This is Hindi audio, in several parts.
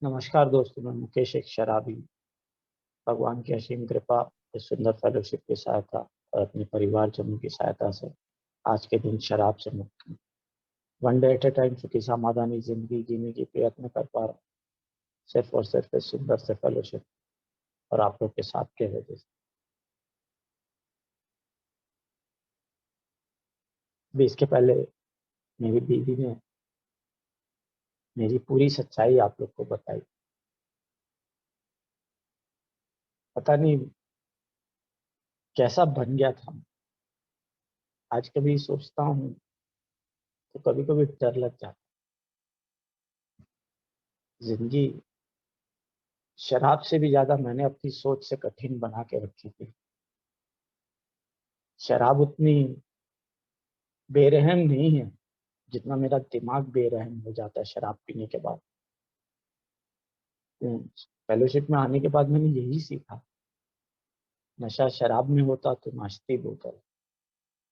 नमस्कार दोस्तों, मैं मुकेश एक शराबी। भगवान की असीम कृपा, इस सुंदर फेलोशिप की सहायता और अपने परिवारजनों की सहायता से आज के दिन शराब से मुक्त हूँ। One day at A time सुखी समाधानी जिंदगी जीने की प्रयत्न कर पा रहा हूँ, सिर्फ और सिर्फ इस सुंदर से फेलोशिप और आप लोग के साथ के वजह से। भी इसके पहले मेरी बीवी ने मेरी पूरी सच्चाई आप लोग को बताई। पता नहीं कैसा बन गया था। आज कभी सोचता हूँ तो कभी कभी डर लग जाता। जिंदगी शराब से भी ज्यादा मैंने अपनी सोच से कठिन बना के रखी थी। शराब उतनी बेरहम नहीं है जितना मेरा दिमाग बेरहम हो जाता है शराब पीने के बाद। फेलोशिप में आने के बाद मैंने यही सीखा, नशा शराब में होता तो नाचती बोतल।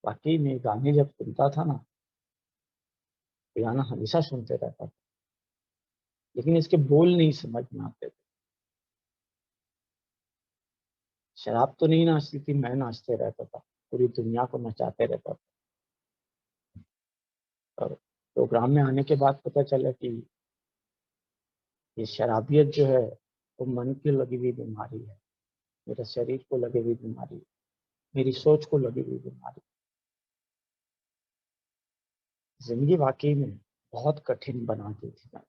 वाकई में गाने जब सुनता था ना, तो गाना हमेशा सुनते रहता था, लेकिन इसके बोल नहीं समझ में आते थे। शराब तो नहीं नाचती थी, मैं नाचते रहता था, पूरी दुनिया को नचाते रहता था। और प्रोग्राम में आने के बाद पता चला कि ये शराबियत जो है वो मन की लगी हुई बीमारी है, मेरे शरीर को लगी हुई बीमारी, मेरी सोच को लगी हुई बीमारी। जिंदगी वाकई में बहुत कठिन बना दी थी मैंने।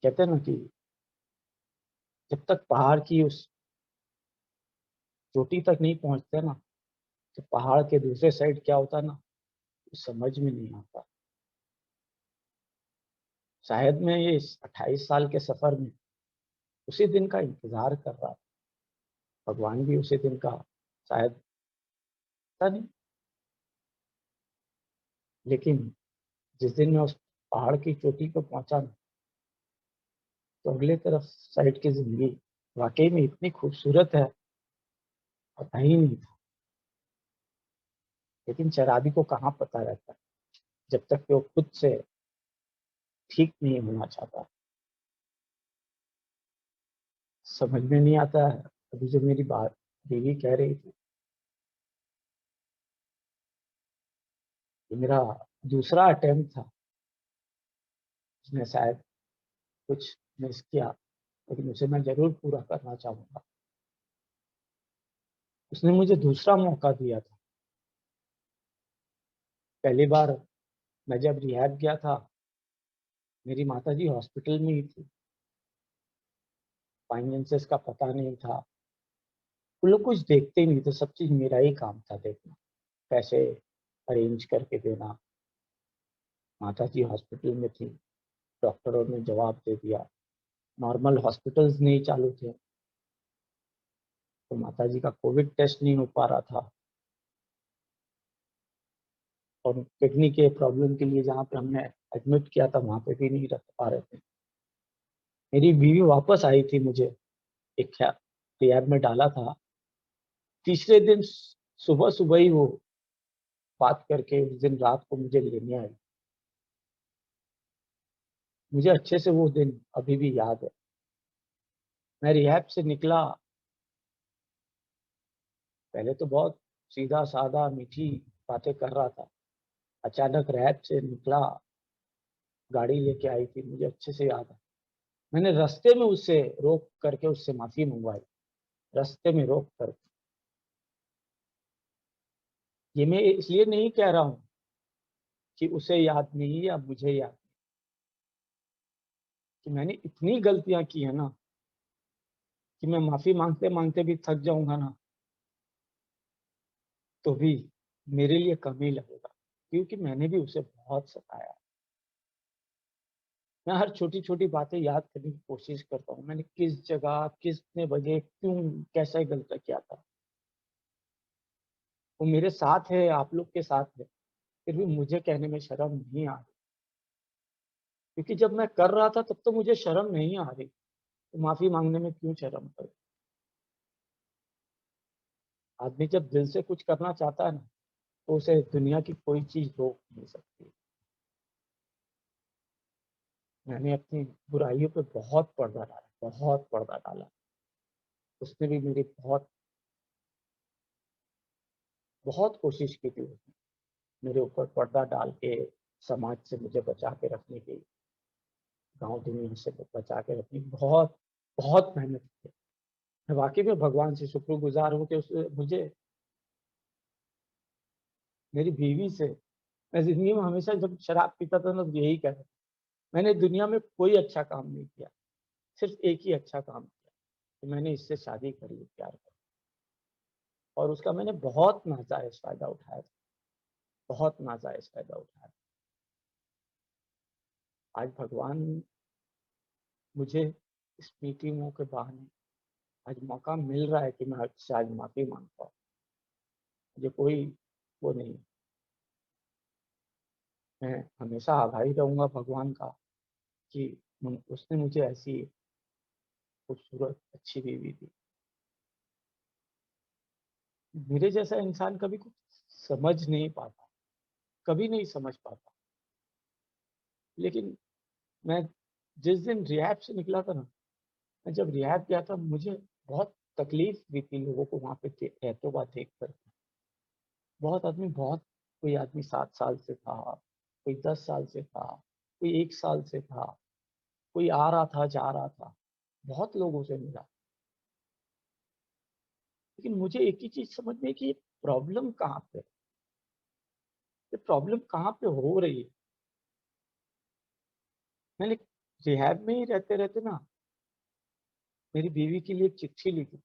कहते हैं ना कि जब तक पहाड़ की उस चोटी तक नहीं पहुंचते ना, तो पहाड़ के दूसरे साइड क्या होता है ना, वो समझ में नहीं आता। शायद मैं ये इस 28 साल के सफर में उसी दिन का इंतजार कर रहा था। भगवान भी उसी दिन का शायद, पता नहीं। लेकिन जिस दिन मैं उस पहाड़ की चोटी पर पहुंचा ना, तो अगले तरफ साइड की जिंदगी वाकई में इतनी खूबसूरत है, पता ही नहीं था। लेकिन शराबी को कहाँ पता रहता है, जब तक कि वो खुद से ठीक नहीं होना चाहता। समझ में नहीं आता है। अभी जो मेरी बात बीवी कह रही थी कि मेरा दूसरा अटेम्प्ट था, उसने शायद कुछ मिस किया, लेकिन उसे मैं जरूर पूरा करना चाहूंगा। उसने मुझे दूसरा मौका दिया था। पहली बार मैं जब रिहैब गया था, मेरी माताजी हॉस्पिटल में ही थी। फाइनेंसेस का पता नहीं था, वो लोग कुछ देखते ही नहीं थे, सब चीज मेरा ही काम था देखना, पैसे अरेंज करके देना। माताजी हॉस्पिटल में थी, डॉक्टरों ने जवाब दे दिया, नॉर्मल हॉस्पिटल्स नहीं चालू थे, तो माताजी का कोविड टेस्ट नहीं हो पा रहा था। और किडनी के प्रॉब्लम के लिए जहाँ पे हमने एडमिट किया था, वहाँ पे भी नहीं रख पा रहे थे। मेरी बीवी वापस आई थी, मुझे एक रिहैब में डाला था। तीसरे दिन सुबह सुबह ही वो बात करके उस दिन रात को मुझे लेने आई। मुझे अच्छे से वो दिन अभी भी याद है। मैं रिहैब से निकला, पहले तो बहुत सीधा साधा मीठी बातें कर रहा था। अचानक रैप से निकला, गाड़ी लेके आई थी, मुझे अच्छे से याद है। मैंने रास्ते में उससे रोक करके उससे माफी मंगवाई, रास्ते में रोक कर। ये मैं इसलिए नहीं कह रहा हूँ कि उसे याद नहीं या मुझे याद, कि मैंने इतनी गलतियां की है ना, कि मैं माफी मांगते मांगते भी थक जाऊंगा ना, तो भी मेरे लिए कम ही लगेगा, क्योंकि मैंने भी उसे बहुत सताया। मैं हर छोटी छोटी बातें याद करने की कोशिश करता हूँ, मैंने किस जगह किसने बजे क्यों कैसा गलत किया था। वो मेरे साथ है, आप लोग के साथ है, फिर भी मुझे कहने में शर्म नहीं आ रही। क्योंकि जब मैं कर रहा था तब तो मुझे शर्म नहीं आ रही, तो माफी मांगने में क्यों शर्म करे। आदमी जब दिल से कुछ करना चाहता है ना, तो उसे दुनिया की कोई चीज रोक नहीं सकती। मैंने अपनी बुराइयों पे बहुत पर्दा डाला, बहुत पर्दा डाला। उसने भी मेरी बहुत बहुत कोशिश की थी उसने, मेरे ऊपर पर्दा डाल के समाज से मुझे बचा के रखने की, गाँव दुनिया से बचा के रखने की बहुत, बहुत मेहनत की। मैं वाक़ई में भगवान से शुक्रगुज़ार हूँ कि उसने मुझे मेरी बीवी से, मैं ज़िंदगी में हमेशा जब शराब पीता था ना तो यही कहता था, मैंने दुनिया में कोई अच्छा काम नहीं किया, सिर्फ़ एक ही अच्छा काम किया, कि मैंने इससे शादी कर ली प्यार कर, और उसका मैंने बहुत नाजायज़ फ़ायदा उठाया था, बहुत नाजायज़ फ़ायदा उठाया। आज भगवान मुझे इस मीटिंगों के बहाने आज मौका मिल रहा है कि मैं आपसे आज माफ़ी माँग पाऊँ। मुझे कोई वो नहीं, मैं हमेशा आभारी रहूँगा भगवान का कि उसने मुझे ऐसी खूबसूरत अच्छी बीवी दी। मेरे जैसा इंसान कभी कुछ समझ नहीं पाता, कभी नहीं समझ पाता। लेकिन मैं जिस दिन रिहैब से निकला था ना, मैं जब रिहैब गया था मुझे बहुत तकलीफ़ हुई थी लोगों को वहाँ पे रहते हुए देख कर। बहुत कोई आदमी 7 साल से था, कोई 10 साल से था, कोई 1 साल से था, कोई आ रहा था, जा रहा था। बहुत लोगों से मिला। लेकिन मुझे एक ही चीज़ समझ में आई कि ये प्रॉब्लम कहाँ पे है? ये प्रॉब्लम कहाँ पे हो रही है? मैंने रिहैब में ही रहते-रहते ना मेरी बीवी के लिए एक चिट्ठी लिखी,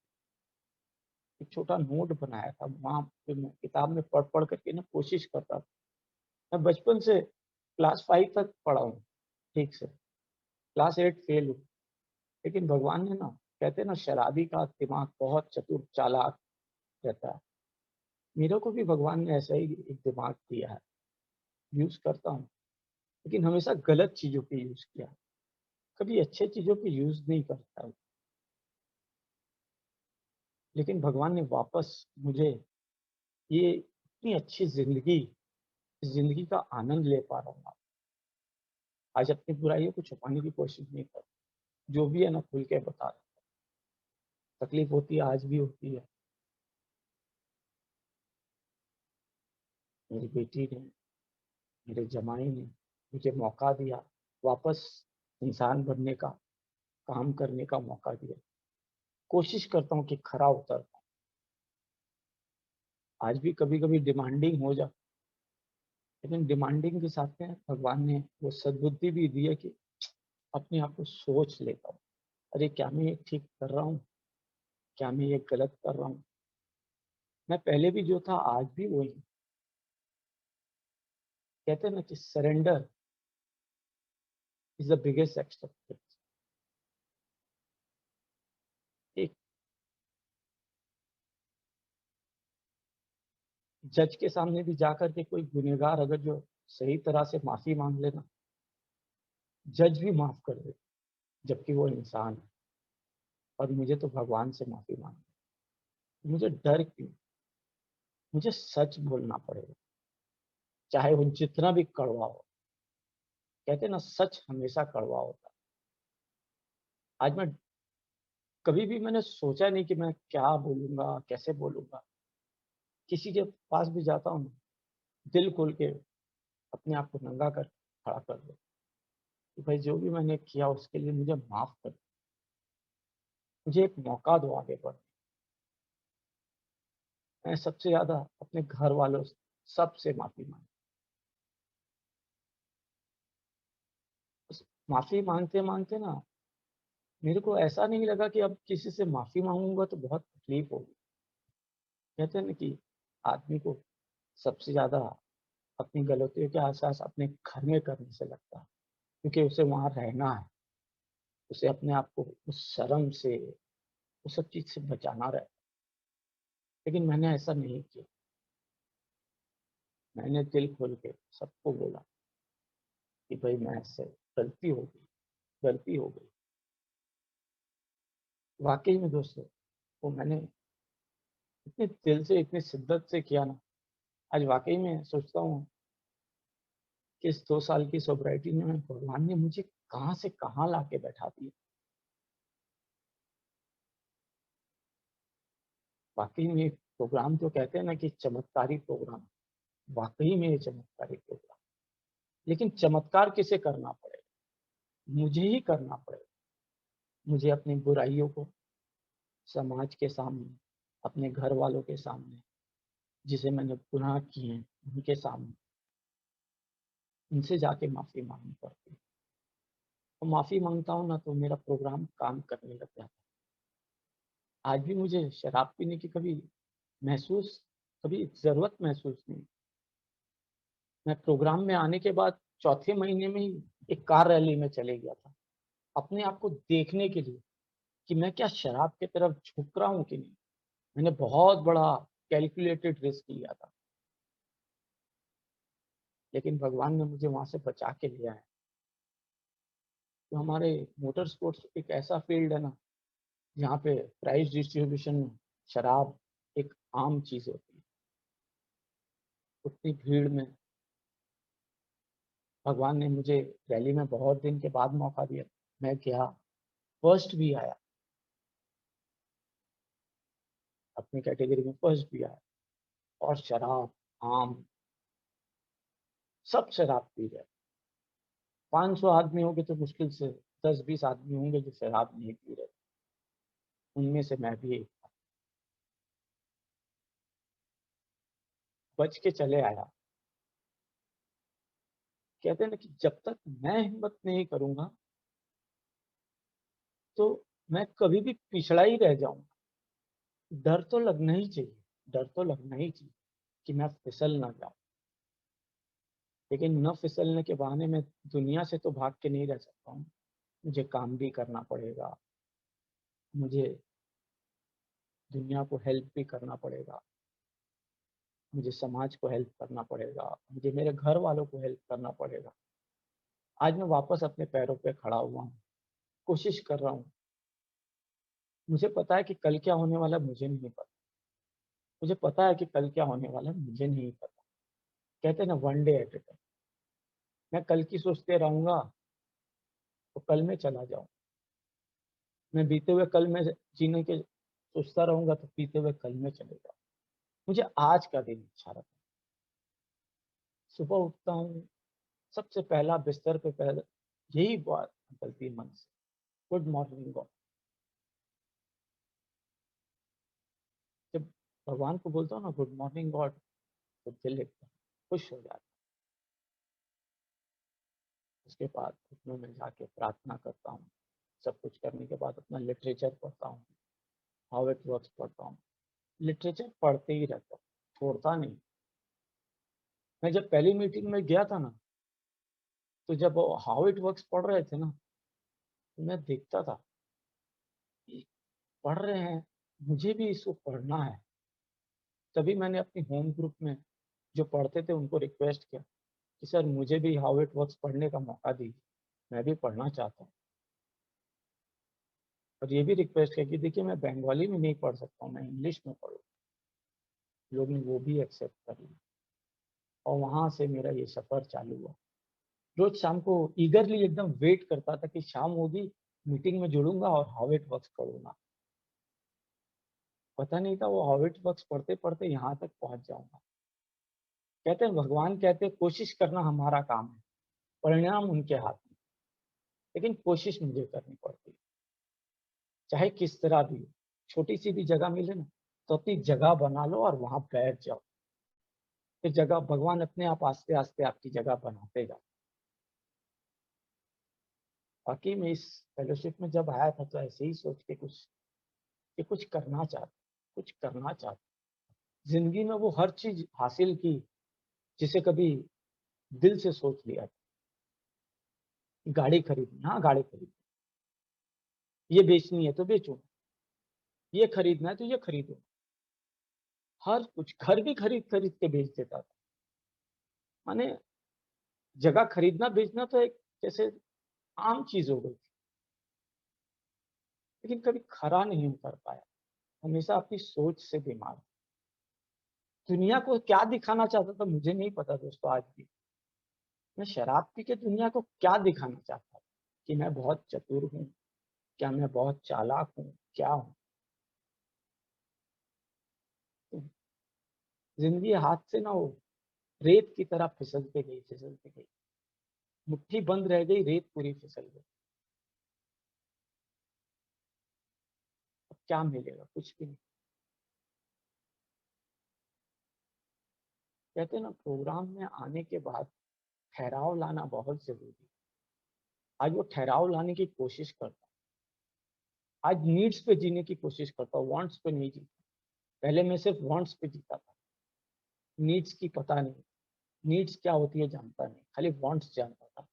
एक छोटा नोट बनाया था। वहाँ पे मैं किताब में पढ़-पढ़ करके ना कोशिश करता था। मैं बचपन से क्लास 5 तक पढ़ा हूँ ठीक से, क्लास 8 फेल हूँ। लेकिन भगवान ने ना, कहते हैं ना, शराबी का दिमाग बहुत चतुर चालाक रहता है। मेरे को भी भगवान ने ऐसा ही एक दिमाग दिया है, यूज़ करता हूँ, लेकिन हमेशा गलत चीज़ों पे यूज़ किया है, कभी अच्छे चीज़ों पे यूज़ नहीं करता हूँ। लेकिन भगवान ने वापस मुझे ये इतनी अच्छी ज़िंदगी, इस ज़िंदगी का आनंद ले पा रहा हूँ। आज अपनी बुराइयों को छुपाने की कोशिश नहीं कर, जो भी है ना खुल के बता रहा हूँ। तकलीफ़ होती है, आज भी होती है। मेरी बेटी ने, मेरे जमाई ने मुझे मौका दिया, वापस इंसान बनने का, काम करने का मौका दिया। कोशिश करता हूँ कि खरा उतर पाऊँ। आज भी कभी-कभी डिमांडिंग हो जाता, लेकिन डिमांडिंग के साथ में भगवान ने वो सद्बुद्धि भी दी है कि अपने आप को सोच लेता हूँ। अरे! क्या मैं ये ठीक कर रहा हूँ? क्या मैं ये गलत कर रहा हूँ? मैं पहले भी जो था आज भी वही हूँ। कहते हैं ना कि surrender is the biggest acceptance. एक जज के सामने भी जाकर के कोई गुनहगार अगर जो सही तरह से माफ़ी माँग ले ना, जज भी माफ़ कर दे, जबकि वो इंसान है। और मुझे तो भगवान से माफ़ी माँगनी है। मुझे डर क्यों? मुझे सच बोलना पड़ेगा, चाहे वो जितना भी कड़वा हो। कहते हैं ना, सच हमेशा कड़वा होता है। आज मैं कभी भी मैंने सोचा नहीं कि मैं क्या बोलूँगा, कैसे बोलूँगा। किसी के पास भी जाता हूँ, दिल खोल के अपने आप को नंगा कर खड़ा कर दो कि भाई जो भी मैंने किया उसके लिए मुझे माफ़ कर दो। मुझे एक मौका दो आगे बढ़ने। मैं सबसे ज़्यादा अपने घर वालों से, सबसे माफ़ी माँगी। उस माफ़ी माँगते-माँगते ना मेरे को ऐसा नहीं लगा कि अब किसी से माफ़ी माँगूँगा तो बहुत तकलीफ़ होगी। कहते हैं ना कि आदमी को सबसे ज़्यादा अपनी गलतियों का एहसास अपने घर में करने से लगता है, क्योंकि उसे वहाँ रहना है, उसे अपने आप को उस शर्म से, उस सब चीज़ से बचाना रहता है। लेकिन मैंने ऐसा नहीं किया, मैंने दिल खोल के सबको बोला कि भाई मैं ऐसे गलती हो गई। वाक़ई में दोस्तों, वो मैंने इतने दिल से, इतनी शिद्दत से किया ना, आज वाक़ई में सोचता हूँ कि इस 2 साल की सोब्राइटी में भगवान ने मुझे कहाँ से कहाँ लाके बैठा दिया। वाकई में प्रोग्राम जो कहते हैं ना कि चमत्कारी प्रोग्राम, वाकई में ये चमत्कारी प्रोग्राम। लेकिन चमत्कार किसे करना पड़ेगा? मुझे ही करना पड़ेगा। मुझे अपनी बुराइयों को समाज के सामने, अपने घर वालों के सामने, जिसे मैंने गुनाह किए हैं उनके सामने, उनसे जाके माफी मांगनी पड़ती है। तो माफी मांगता हूँ ना तो मेरा प्रोग्राम काम करने लग जाता है। आज भी मुझे शराब पीने की कभी जरूरत महसूस नहीं। मैं प्रोग्राम में आने के बाद चौथे महीने में ही एक कार रैली में चले गया था, अपने आप को देखने के लिए कि मैं क्या शराब की तरफ झुक रहा हूँ कि नहीं। मैंने बहुत बड़ा कैलकुलेटेड रिस्क लिया था, लेकिन भगवान ने मुझे वहां से बचा के लिया है। तो हमारे मोटर स्पोर्ट्स एक ऐसा फील्ड है ना, जहाँ पे प्राइज डिस्ट्रीब्यूशन में शराब एक आम चीज होती है। उतनी भीड़ में भगवान ने मुझे रैली में बहुत दिन के बाद मौका दिया। मैं गया, फर्स्ट भी आया, अपनी कैटेगरी में फर्स्ट भी आया। और शराब आम, सब शराब पी रहे। 500 आदमी होंगे तो मुश्किल से 10-20 आदमी होंगे जो शराब नहीं पी रहे। उनमें से मैं भी एक था। बच के चले आया। कहते हैं ना कि जब तक मैं हिम्मत नहीं करूंगा तो मैं कभी भी पिछड़ा ही रह जाऊंगा। डर तो लगना ही चाहिए, डर तो लगना ही चाहिए कि मैं फिसल ना जाऊं। लेकिन न फिसलने के बहाने में दुनिया से तो भाग के नहीं रह सकता हूँ। मुझे काम भी करना पड़ेगा, मुझे दुनिया को हेल्प भी करना पड़ेगा, मुझे समाज को हेल्प करना पड़ेगा, मुझे मेरे घर वालों को हेल्प करना पड़ेगा। आज मैं वापस अपने पैरों पे खड़ा हुआ हूँ, कोशिश कर रहा हूँ। मुझे पता है कि कल क्या होने वाला है, मुझे नहीं पता। मुझे पता है कि कल क्या होने वाला है, मुझे नहीं पता। कहते हैं ना, one day at A time. मैं कल की सोचते रहूंगा तो कल में चला जाऊँ। मैं बीते हुए कल में जीने के सोचता रहूंगा तो बीते हुए कल में चले जाऊँ। मुझे आज का दिन अच्छा लगता है। सुबह उठता हूँ, सबसे पहला बिस्तर पे पहले यही बात निकलती है मन से, गुड मॉर्निंग गॉड। जब भगवान को बोलता हूँ ना गुड मॉर्निंग गॉड, तो दिल एकदम खुश हो जाता है। उसके बाद घुटनों में जाके प्रार्थना करता हूँ। सब कुछ करने के बाद अपना लिटरेचर पढ़ता हूँ, हाउ इट वर्क्स पढ़ता हूँ। लिटरेचर पढ़ते ही रहता हूँ, छोड़ता नहीं। मैं जब पहली मीटिंग में गया था ना, तो जब वो हाउ इट वर्क्स पढ़ रहे थे ना, तो मैं देखता था कि पढ़ रहे हैं, मुझे भी इसको पढ़ना है। तभी मैंने अपनी होम ग्रुप में जो पढ़ते थे उनको रिक्वेस्ट किया कि सर मुझे भी हाउ इट वर्क्स पढ़ने का मौका दीजिए, मैं भी पढ़ना चाहता हूँ। और ये भी रिक्वेस्ट किया कि देखिए मैं बंगाली में नहीं पढ़ सकता हूँ, मैं इंग्लिश में पढ़ूँ। लोग ने वो भी एक्सेप्ट कर लिया और वहां से मेरा ये सफर चालू हुआ। रोज शाम को ईगरली एकदम वेट करता था कि शाम होगी, मीटिंग में जुड़ूंगा और हाउ इट वर्क्स पढ़ूंगा। पता नहीं था वो हाउ इट वर्क्स पढ़ते पढ़ते यहाँ तक पहुंच जाऊंगा। कहते हैं, भगवान कहते हैं कोशिश करना हमारा काम है, परिणाम उनके हाथ में। लेकिन कोशिश मुझे करनी पड़ती है, चाहे किस तरह भी हो। छोटी सी भी जगह मिले ना, तो अपनी जगह बना लो और वहां बैठ जाओ। फिर जगह भगवान अपने आप आस्ते आस्ते आपकी जगह बनाते जाओ। बाकी मैं इस फेलोशिप में जब आया था तो ऐसे ही सोच के कुछ करना चाहता, कुछ करना चाहता। जिंदगी में वो हर चीज हासिल की जिसे कभी दिल से सोच लिया था। गाड़ी खरीदनी, हाँ गाड़ी खरीदनी, ये बेचनी है तो बेचो, ये खरीदना है तो ये खरीदो। हर कुछ, घर भी खरीद खरीद के बेच देता था। माने जगह खरीदना बेचना तो एक जैसे आम चीज हो गई थी। लेकिन कभी खरा नहीं उतर पाया, हमेशा अपनी सोच से बीमार। दुनिया को क्या दिखाना चाहता था मुझे नहीं पता दोस्तों। आज भी मैं शराब पी के दुनिया को क्या दिखाना चाहता था। कि मैं बहुत चतुर हूँ, क्या मैं बहुत चालाक हूँ, क्या हूँ? जिंदगी हाथ से ना, वो रेत की तरह फिसलते गई, फिसलते गई। मुट्ठी बंद रह गई, रेत पूरी फिसल गई। अब क्या मिलेगा? कुछ भी नहीं। कहते हैं ना, प्रोग्राम में आने के बाद ठहराव लाना बहुत जरूरी है। आज वो ठहराव लाने की कोशिश करता हूँ। आज नीड्स पे जीने की कोशिश करता हूँ, वांट्स पे नहीं जीता। पहले मैं सिर्फ वांट्स पे जीता था, नीड्स की पता नहीं, नीड्स क्या होती है जानता नहीं, खाली वांट्स जानता था।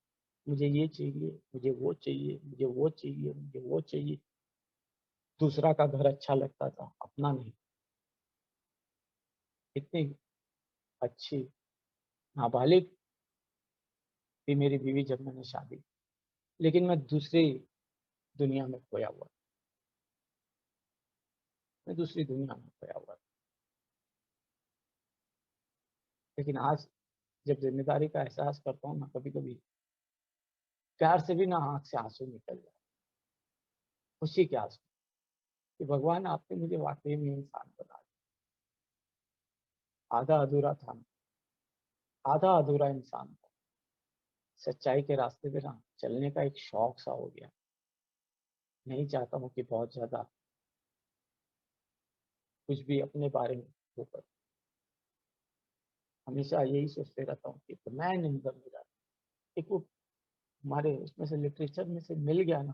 मुझे ये चाहिए, मुझे वो चाहिए, मुझे वो चाहिए, मुझे वो चाहिए। दूसरा का घर अच्छा लगता था, अपना नहीं। इतनी अच्छी नाबालिग थी मेरी बीवी जब मैंने शादी की। लेकिन मैं दूसरी दुनिया में खोया हुआ था। मैं दूसरी दुनिया में खोया हुआ था। लेकिन आज जब जिम्मेदारी का एहसास करता हूँ ना, कभी कभी प्यार से भी ना आंख से आंसू निकल जाए, खुशी के आंसू, कि भगवान आपने मुझे वाकई में इंसान बना दिया। आधा अधूरा था मैं, आधा अधूरा इंसान था। सच्चाई के रास्ते पे ना चलने का एक शौक सा हो गया। नहीं चाहता हूँ कि बहुत ज्यादा कुछ भी अपने बारे में वो करूं। हमेशा यही सोचते रहता हूँ कि the man in the mirror. एक वो हमारे उसमें से लिटरेचर में से मिल गया ना,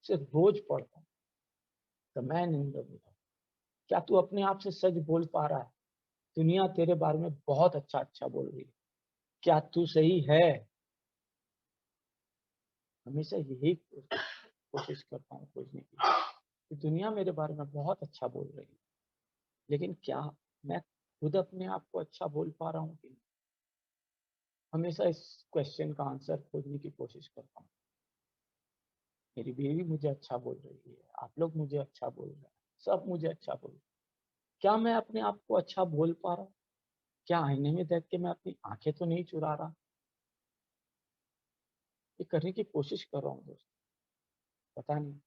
उसे रोज पढ़ता हूँ। The man in the mirror. क्या तू अपने आप से सच बोल पा रहा है? दुनिया तेरे बारे में बहुत अच्छा अच्छा बोल रही है, क्या तू सही है? हमेशा यही कोशिश करता हूँ खोजने की, कि दुनिया मेरे बारे में बहुत अच्छा बोल रही है, लेकिन क्या मैं खुद अपने आप को अच्छा बोल पा रहा हूँ कि नहीं? हमेशा इस क्वेश्चन का आंसर खोजने की कोशिश करता हूँ। मेरी बीवी मुझे अच्छा बोल रही है, आप लोग मुझे अच्छा बोल रहे हैं, सब मुझे अच्छा बोल रहे हैं। क्या मैं अपने आप को अच्छा बोल पा रहा हूँ? क्या आईने में देख के मैं अपनी आंखें तो नहीं चुरा रहा? ये करने की कोशिश कर रहा हूँ दोस्त। पता नहीं,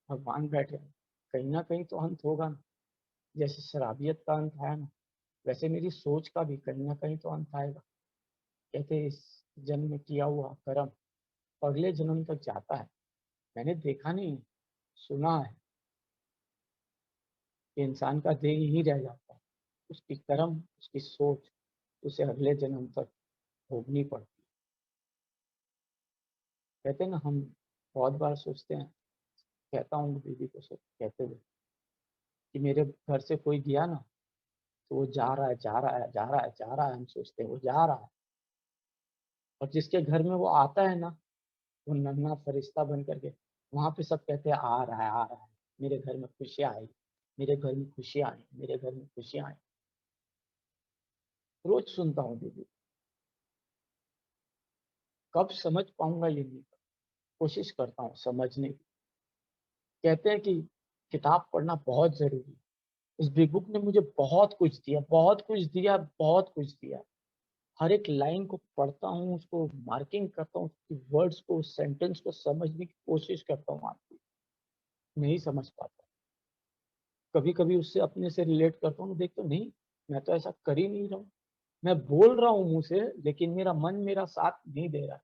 भगवान बैठे हैं, कहीं ना कहीं तो अंत होगा ना। जैसे शराबियत का अंत है ना, वैसे मेरी सोच का भी कहीं ना कहीं तो अंत आएगा। कहते हैं, इस जन्म में किया हुआ कर्म अगले जन्म तक जाता है। मैंने देखा नहीं, सुना है कि इंसान का देह ही रह जाता है, उसकी कर्म, उसकी सोच उसे अगले जन्म तक भोगनी पड़ती है। कहते हैं ना, हम बहुत बार सोचते हैं, कहता हूँ दीदी को कहते हुए कि मेरे घर से कोई गया ना, तो वो जा रहा है, जा रहा है, जा रहा है, जा रहा है, हम सोचते हैं वो जा रहा है। और जिसके घर में वो आता है ना, वो नन्हा फरिश्ता बन करके, वहां पे सब कहते हैं आ रहा है, आ रहा है, मेरे घर में खुशियां आई, मेरे घर में खुशियां आई, मेरे घर में खुशियां आई। रोज सुनता हूँ दीदी। कब समझ पाऊंगा ये नहीं, कोशिश करता हूँ समझने की। कहते हैं कि किताब पढ़ना बहुत जरूरी है। इस बिग बुक ने मुझे बहुत कुछ दिया, बहुत कुछ दिया, बहुत कुछ दिया। हर एक लाइन को पढ़ता हूँ, उसको मार्किंग करता हूँ, उसकी वर्ड्स को, सेंटेंस को समझने की कोशिश करता हूँ। आज नहीं समझ पाता। कभी कभी उससे अपने से रिलेट करता हूँ, देखता हूँ नहीं, मैं तो ऐसा कर ही नहीं रहा हूँ। मैं बोल रहा हूँ मुंह से, लेकिन मेरा मन मेरा साथ नहीं दे रहा है।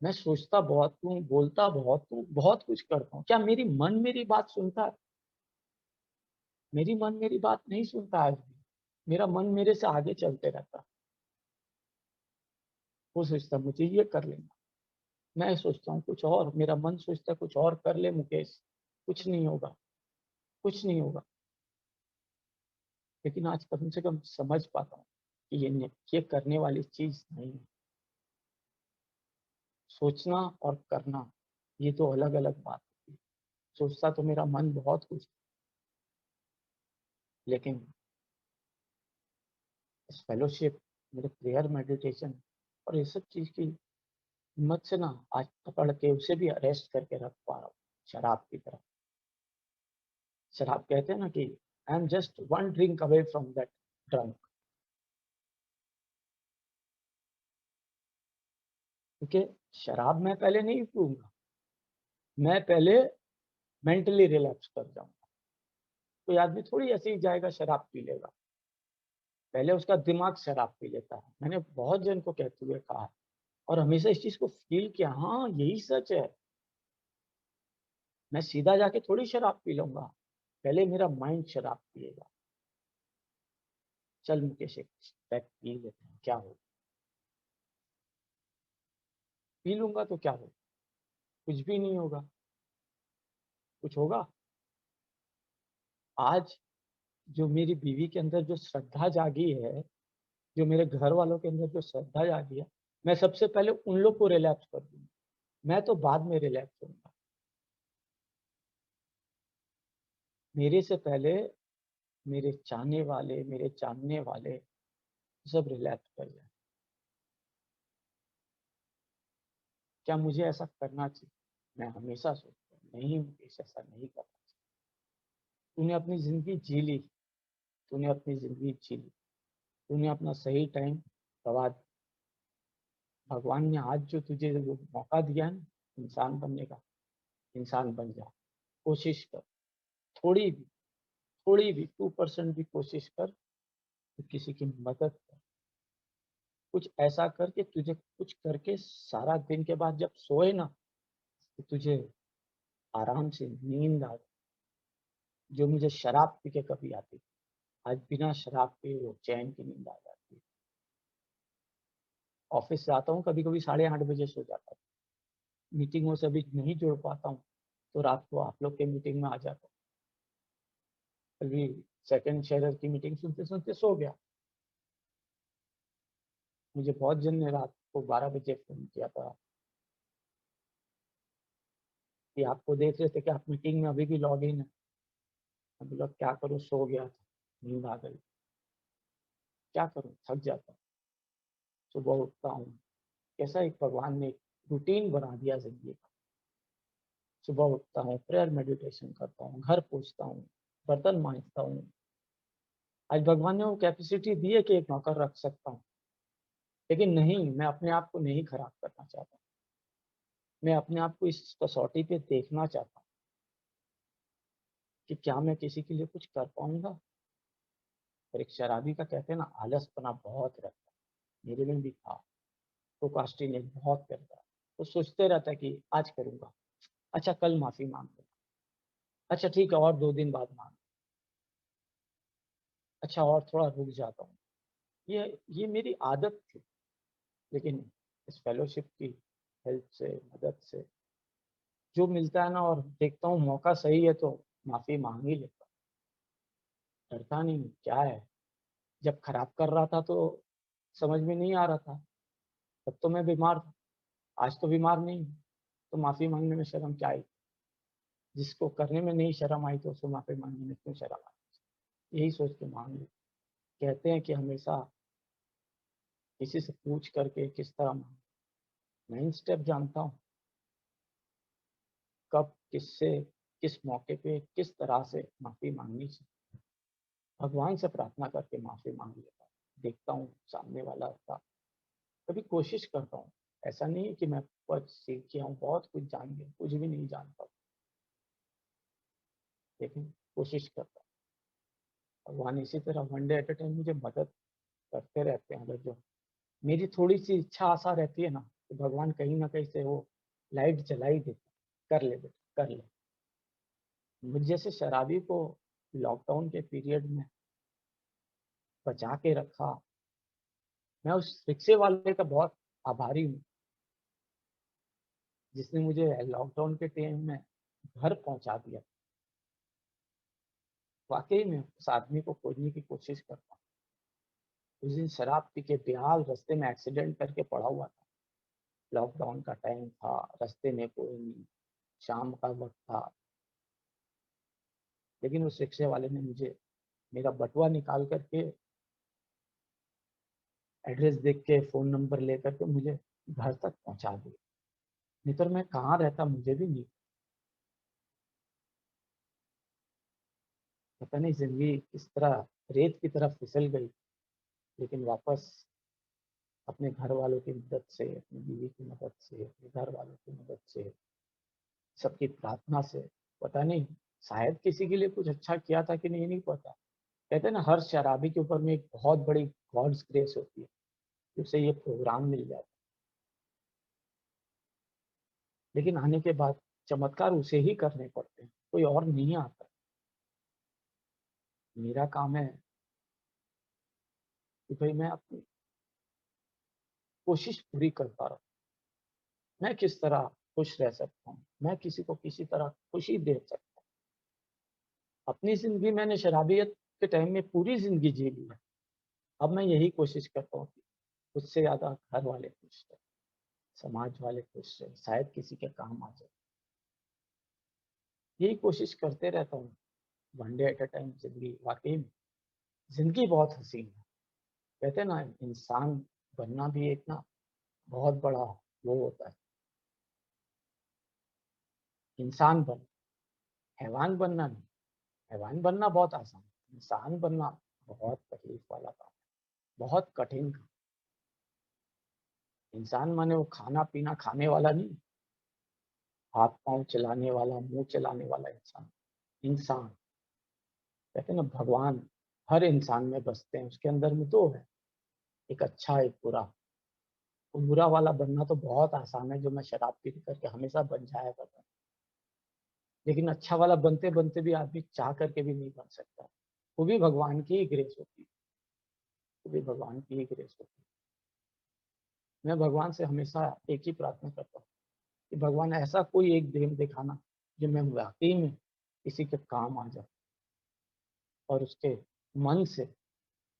मैं सोचता बहुत हूँ, बोलता बहुत हूँ, बहुत कुछ करता हूँ, क्या मेरी मन मेरी बात सुनता है? मेरी मन मेरी बात नहीं सुनता आज भी। मेरा मन मेरे से आगे चलते रहता। वो सोचता मुझे ये कर लेना, मैं सोचता हूँ कुछ और, मेरा मन सोचता है कुछ और कर ले मुकेश, कुछ नहीं होगा, कुछ नहीं होगा। लेकिन आज कम से कम समझ पाता हूँ कि ये करने वाली चीज नहीं है। सोचना और करना, ये तो अलग अलग बात होती है। सोचता तो मेरा मन बहुत कुछ, लेकिन इस फेलोशिप, मेरे प्रेयर मेडिटेशन और ये सब चीज की हिम्मत से ना आज पकड़ के उसे भी अरेस्ट करके रख पा रहा हूँ। शराब की तरह। शराब कहते हैं ना कि I am just one drink away from that drunk. क्योंकि शराब मैं पहले नहीं पीऊँगा, मैं पहले मेंटली रिलैप्स कर जाऊँगा। कोई आदमी थोड़ी ऐसे ही जाएगा शराब पी लेगा, पहले उसका दिमाग शराब पी लेता है। मैंने बहुत जन को कहते हुए कहा है और हमेशा इस चीज़ को फ़ील किया, हाँ, यही सच है। मैं सीधा जाके थोड़ी शराब पी लूँगा, पहले मेरा माइंड शराब पिएगा। चल मुकेश एक पैक पी लेते हैं, क्या होगा? पी लूँगा तो क्या होगा? कुछ भी नहीं होगा। कुछ होगा? आज जो मेरी बीवी के अंदर जो श्रद्धा जागी है, जो मेरे घर वालों के अंदर जो श्रद्धा जागी है, मैं सबसे पहले उन लोग को रिलैप्स कर दूँगा। मैं तो बाद में रिलैप्स होऊँगा। मेरे से पहले मेरे चाहने वाले, मेरे जानने वाले सब रिलैप्स कर जाएँ। क्या मुझे ऐसा करना चाहिए? मैं हमेशा सोचता हूँ, नहीं मुकेश ऐसा नहीं करना चाहिए। तूने अपनी ज़िंदगी जी ली, तूने अपनी ज़िंदगी जी ली, तूने अपना सही टाइम गँवा दिया। भगवान ने आज जो तुझे वो मौका दिया है ना, इंसान बनने का, इंसान बन जा। कोशिश कर, थोड़ी भी, थोड़ी भी 2% भी कोशिश कर, कि किसी की मदद कर। कुछ ऐसा कर कि तुझे कुछ करके सारा दिन के बाद जब सोए ना, तो तुझे आराम से नींद आ, जो मुझे शराब पी के कभी आती थी, आज बिना शराब पिए वो चैन की नींद आ जाती है। ऑफ़िस से आता हूँ, कभी-कभी 8:30 बजे सो जाता हूँ। मीटिंगों से अभी नहीं जुड़ पाता हूँ, तो रात को आप लोग के मीटिंग में आ जाता हूँ। कभी सेकंड शेयरर की मीटिंग सुनते-सुनते सो गया। मुझे बहुत जन ने रात को 12 बजे फ़ोन किया था कि आपको देख रहे थे कि आप मीटिंग में अभी भी लॉग इन हैं। मैं बोला क्या करूँ, सो गया था, नींद आ गई। क्या करूँ, थक जाता हूँ। सुबह उठता हूँ, कैसा एक भगवान ने एक रूटीन बना दिया ज़िंदगी का। सुबह उठता हूँ, प्रेयर मेडिटेशन करता हूँ, घर पोंछता हूँ, बर्तन माँजता हूँ। आज भगवान ने वो कैपेसिटी दी है कि एक नौकर रख सकता हूँ, लेकिन नहीं, मैं अपने आप को नहीं खराब करना चाहता। मैं अपने आप को इस कसौटी पे देखना चाहता हूँ कि क्या मैं किसी के लिए कुछ कर पाऊँगा? और एक शराबी का कहते हैं ना आलसपना बहुत रहता है, मेरे में भी था, प्रोक्रास्टिनेट बहुत करता है। वो सोचते रहता है कि आज करूँगा, अच्छा कल माफ़ी माँग लूँगा, अच्छा ठीक है और 2 दिन बाद माँग, अच्छा और थोड़ा रुक जाता हूँ। ये मेरी आदत थी, लेकिन इस फेलोशिप की हेल्प से, मदद से जो मिलता है ना और देखता हूँ मौका सही है तो माफ़ी माँग ही लेता हूँ। डरता नहीं हूँ, क्या है? जब खराब कर रहा था तो समझ में नहीं आ रहा था, तब तो मैं बीमार था, आज तो बीमार नहीं हूँ, तो माफ़ी माँगने में शर्म क्या आई? जिसको करने में नहीं शर्म आई तो उसको माफ़ी माँगने में क्यों शर्म आई? यही सोच के माँग ली। कहते हैं कि हमेशा किसी से पूछ करके किस तरह माँगे। मैं इन स्टेप जानता हूँ, कब, किससे, किस मौके पे, किस तरह से माफ़ी माँगनी चाहिए। भगवान से प्रार्थना करके माफ़ी माँग लेता हूँ। देखता हूँ सामने वाला का, कभी कोशिश करता हूँ। ऐसा नहीं है कि मैं बहुत सीख गया हूँ, बहुत कुछ जान गया, कुछ भी नहीं जानता हूँ, लेकिन कोशिश करता हूँ। भगवान इसी तरह one day at a time मुझे मदद करते रहते हैं। अगर जो मेरी थोड़ी-सी इच्छा आशा रहती है ना, तो भगवान कहीं न कहीं से वो लाइट जला ही देते हैं, कर ले बेटा, कर ले। मुझ जैसे शराबी को लॉकडाउन के पीरियड में बचा के रखा, मैं उस रिक्शे वाले का बहुत आभारी हूँ, जिसने मुझे लॉकडाउन के टाइम में घर पहुँचा दिया। वाक़ई में उस आदमी को खोजने की कोशिश करता हूँ। उस दिन शराब पी के बेहाल रास्ते में एक्सीडेंट करके पड़ा हुआ था। लॉकडाउन का टाइम था, रास्ते में कोई नहीं, शाम का वक़्त था, लेकिन उस रिक्शे वाले ने मुझे मेरा बटुआ निकाल कर के, एड्रेस देख के, फ़ोन नंबर लेकर के मुझे घर तक पहुँचा दिया। नहीं तो मैं कहाँ रहता मुझे भी नहीं पता नहीं ज़िंदगी किस तरह रेत की तरफ फिसल गई, लेकिन वापस अपने घर वालों की मदद से, अपनी बीवी की मदद से, अपने घर वालों की मदद से, सबकी प्रार्थना से, पता नहीं शायद किसी के लिए कुछ अच्छा किया था कि नहीं, नहीं पता। कहते हैं ना, हर शराबी के ऊपर में एक बहुत बड़ी गॉड्स ग्रेस होती है, उसे ये प्रोग्राम मिल जाता है। लेकिन आने के बाद चमत्कार उसे ही करने पड़ते हैं, कोई और नहीं आता। मेरा काम है कि भाई मैं अपनी कोशिश पूरी करता रहूं। मैं किस तरह खुश रह सकता हूँ, मैं किसी को किसी तरह खुशी दे सकता हूँ। अपनी जिंदगी मैंने शराबियत के टाइम में पूरी जिंदगी जी ली है। अब मैं यही कोशिश करता हूँ कि उससे ज्यादा घर वाले खुश रहे, समाज वाले खुश रहे, शायद किसी के काम आ जाए। यही कोशिश करते रहता हूँ। One day at a time. जिंदगी वाकई में जिंदगी बहुत हसीन है। कहते हैं ना, इंसान बनना भी एक ना बहुत बड़ा वो होता है। इंसान बन, हैवान बनना नहीं। हैवान बनना बहुत आसान है, इंसान बनना बहुत तकलीफ वाला काम, बहुत कठिन काम। इंसान माने वो खाना पीना खाने वाला नहीं, हाथ पांव चलाने वाला, मुंह चलाने वाला इंसान। इंसान, कहते हैं ना, भगवान हर इंसान में बसते हैं। उसके अंदर में दो है, एक अच्छा एक बुरा। वो बुरा वाला बनना तो बहुत आसान है, जो मैं शराब पी करके हमेशा बन जाया करता हूँ। लेकिन अच्छा वाला बनते बनते भी आदमी चाह करके भी नहीं बन सकता। वो भी भगवान की ही ग्रेस होती है। वो भी भगवान की ही ग्रेस होती है। मैं भगवान से हमेशा एक ही प्रार्थना करता हूँ कि भगवान ऐसा कोई एक दिन दिखाना जो मैं वाकई में किसी के काम आ जाए, और उसके मन से,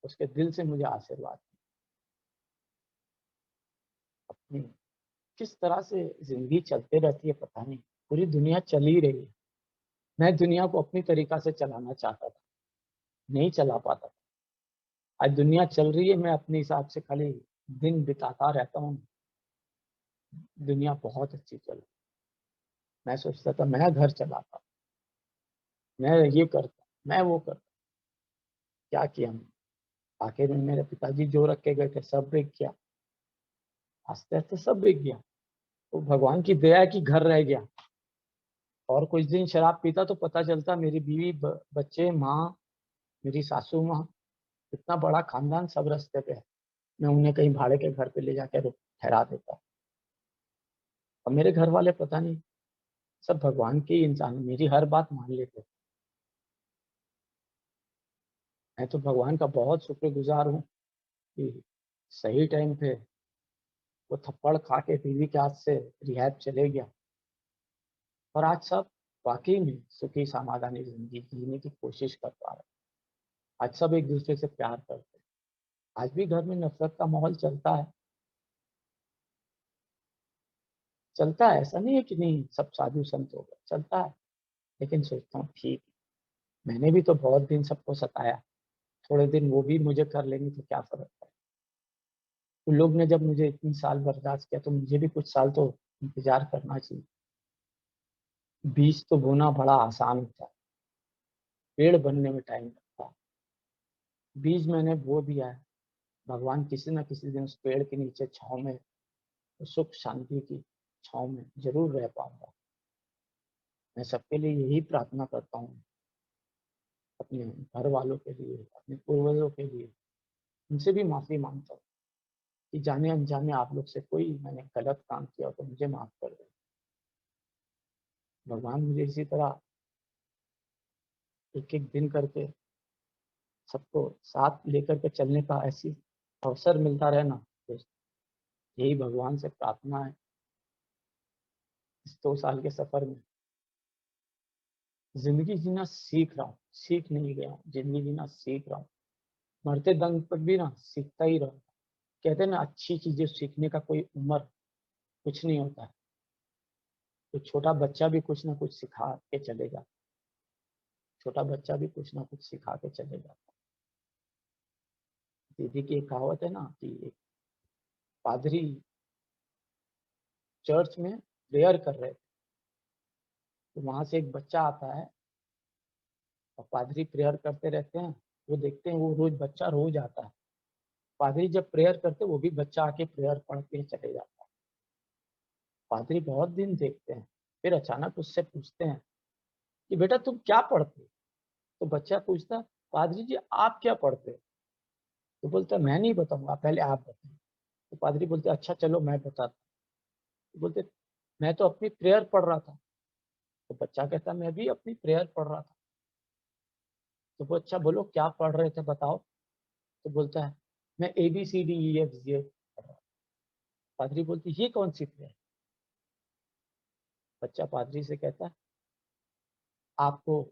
उसके दिल से मुझे आशीर्वाद दे। अपनी किस तरह से जिंदगी चलते रहती है पता नहीं। पूरी दुनिया चल ही रही है। मैं दुनिया को अपनी तरीका से चलाना चाहता था, नहीं चला पाता था। आज दुनिया चल रही है, मैं अपने हिसाब से खाली दिन बिताता रहता हूँ। दुनिया बहुत अच्छी चल रही। मैं सोचता था मैं घर चलाता, मैं ये करता, मैं वो करता। क्या किया मैं? आखिर में मेरे पिताजी जो रख के गए थे सब बिक गया। आस्ते आस्ते सब बिक गया। तो भगवान की दया है कि घर रह गया। और कुछ दिन शराब पीता तो पता चलता मेरी बीवी, बच्चे, माँ, मेरी सासू माँ, इतना बड़ा खानदान सब रास्ते पे है। मैं उन्हें कहीं भाड़े के घर पे ले जाकर ठहरा देता। और मेरे घर वाले पता नहीं, सब भगवान के ही इंसान हैं, मेरी हर बात मान लेते। मैं तो भगवान का बहुत शुक्रगुजार हूँ कि सही टाइम पे वो थप्पड़ खा के बीवी के हाथ से रिहैब चले गया। और आज सब वाकई में सुखी समाधानी जिंदगी जीने की कोशिश कर पा रहे हैं। आज सब एक दूसरे से प्यार करते हैं। आज भी घर में नफरत का माहौल चलता है, चलता है। ऐसा नहीं है कि नहीं, सब साधु संत हो गए, चलता है। लेकिन सोचता हूँ ठीक, मैंने भी तो बहुत दिन सबको सताया, थोड़े दिन वो भी मुझे कर लेंगे तो क्या फर्क है। उन लोग ने जब मुझे इतनी साल बर्दाश्त किया तो मुझे भी कुछ साल तो इंतजार करना चाहिए। बीज तो बोना बड़ा आसान होता है, पेड़ बनने में टाइम लगता है। बीज मैंने बो दिया है, भगवान किसी न किसी दिन उस पेड़ के नीचे छाँव में, उस सुख शांति की छाँव में जरूर रह पाऊंगा। मैं सबके लिए यही प्रार्थना करता हूँ, अपने घर वालों के लिए, अपने पूर्वजों के लिए। उनसे भी माफी मांगता हूँ कि जाने अनजाने आप लोग से कोई मैंने गलत काम किया हो तो मुझे माफ कर दे। भगवान मुझे इसी तरह एक एक दिन करके सबको साथ लेकर के चलने का ऐसी अवसर मिलता रहे ना, तो यही भगवान से प्रार्थना है। इस 2 साल के सफर में जिंदगी जीना सीख रहा हूँ, सीख नहीं गया हूँ, जिंदगी जीना सीख रहा हूँ। मरते दम तक भी ना सीखता ही रहूँ। कहते हैं ना, अच्छी चीजें सीखने का कोई उम्र कुछ नहीं होता है। तो छोटा बच्चा भी कुछ ना कुछ सिखा के चलेगा, छोटा बच्चा भी कुछ ना कुछ सिखा के चलेगा। दीदी की एक कहावत है ना कि एक पादरी चर्च में प्रेयर कर रहे थे, तो वहां से एक बच्चा आता है, और पादरी प्रेयर करते रहते हैं। वो देखते हैं वो रोज बच्चा रोज आता है, पादरी जब प्रेयर करते वो भी बच्चा आके प्रेयर पढ़ के चले जाता है। पादरी बहुत दिन देखते हैं, फिर अचानक उससे पूछते हैं कि बेटा तुम क्या पढ़ते हो? तो बच्चा पूछता है, पादरी जी आप क्या पढ़ते हो? तो बोलता है मैं नहीं बताऊंगा, पहले आप बताइए। तो पादरी बोलते अच्छा चलो मैं बताता हूँ। तो बोलते मैं तो अपनी प्रेयर पढ़ रहा था। तो बच्चा कहता मैं भी अपनी प्रेयर पढ़ रहा था। तो वो अच्छा बोलो क्या पढ़ रहे थे बताओ। तो बोलता है मैं ABCDEFG पढ़ रहा था। पादरी बोलते ये कौन सी प्रेयर? बच्चा पादरी से कहता है आपको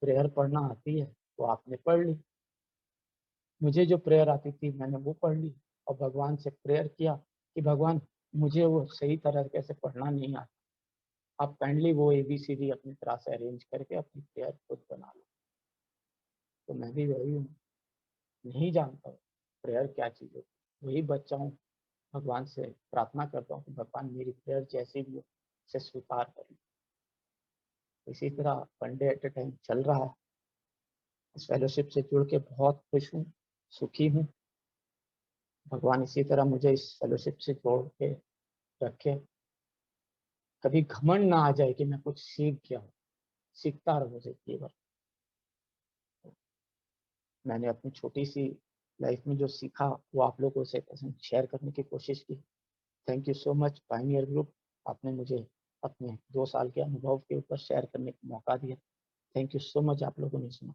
प्रेयर पढ़ना आती है तो आपने पढ़ ली, मुझे जो प्रेयर आती थी मैंने वो पढ़ ली और भगवान से प्रेयर किया कि भगवान मुझे वो सही तरीके से पढ़ना नहीं आता, आप काइंडली वो ABCD अपनी तरह से अरेंज करके अपनी प्रेयर खुद बना लो। तो मैं भी वही हूँ, नहीं जानता हूँ प्रेयर क्या चीज़ है, वही बच्चा हूँ, भगवान से प्रार्थना करता हूँ कि भगवान मेरी प्रेयर जैसी भी हो उसे स्वीकार कर लो। इसी तरह one day at A time चल रहा है। इस फेलोशिप से जुड़ के बहुत खुश हूँ, सुखी हूँ। भगवान इसी तरह मुझे इस फेलोशिप से जोड़ के रखे, कभी घमंड ना आ जाए कि मैं कुछ सीख गया हूँ, सीखता रहूँ केवल। मैंने अपनी छोटी सी लाइफ में जो सीखा वो आप लोगों से शेयर करने की कोशिश की। Thank you so much Pioneer group, आपने मुझे अपने 2 साल के अनुभव के ऊपर शेयर करने का मौका दिया। थैंक यू सो मच, आप लोगों ने सुना।